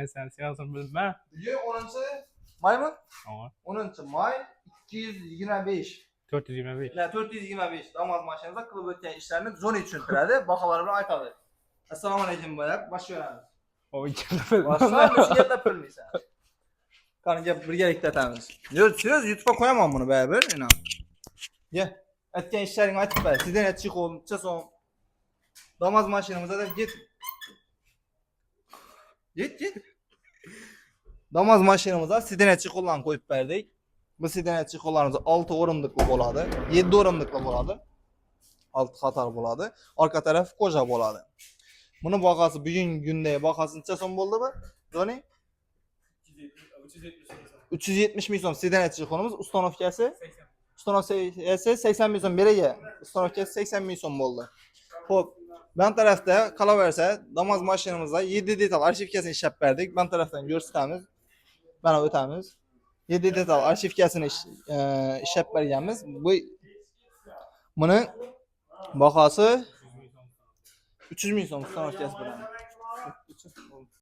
Mesela siyasını bilmem. Bugün 10. may mı? Tamam. 10. may 225. 425. Yani 425 damat maşinamızda kılıp ötken işlerini zor düşündüredi. Bakaları bilen aytadı. Assalamu alaikum baylar. Başlayalım. O ikili Başlayalım. Şu yerde bilmeysen. Kanka gel birlikte etemiz. Söz YouTube'a koyamam bunu beraber. İnan. Gel. Etken işlerini açıp ver. Sizden et çık olun. Son. Damat maşinamıza da git. Git. Damaz maşinamıza sidenetçi kullan koyup verdik. Bu sidenetçi kullanımız 6 orunluklu boladı. 7 orunluklu boladı. 6 katar boladı. Arka taraf koca boladı. Bunun bakası bugün günde bakası neçe son boldu bu? Johnny? 370 milyon sidenetçi konumuz. Ustanovkası? 80. Ustanovkası 80 milyon berege. Ustanovkası 80 milyon boldu. Hop. Ben tarafta kala verse damaz maşinamızda 7 detal arşiv kesini işlep verdik. Ben taraftan gösterimiz. Bana ötemiz. 7 detal arşiv kesini işlep vergenimiz. Bunun bakası 300 milyon Ustanovkası bilen.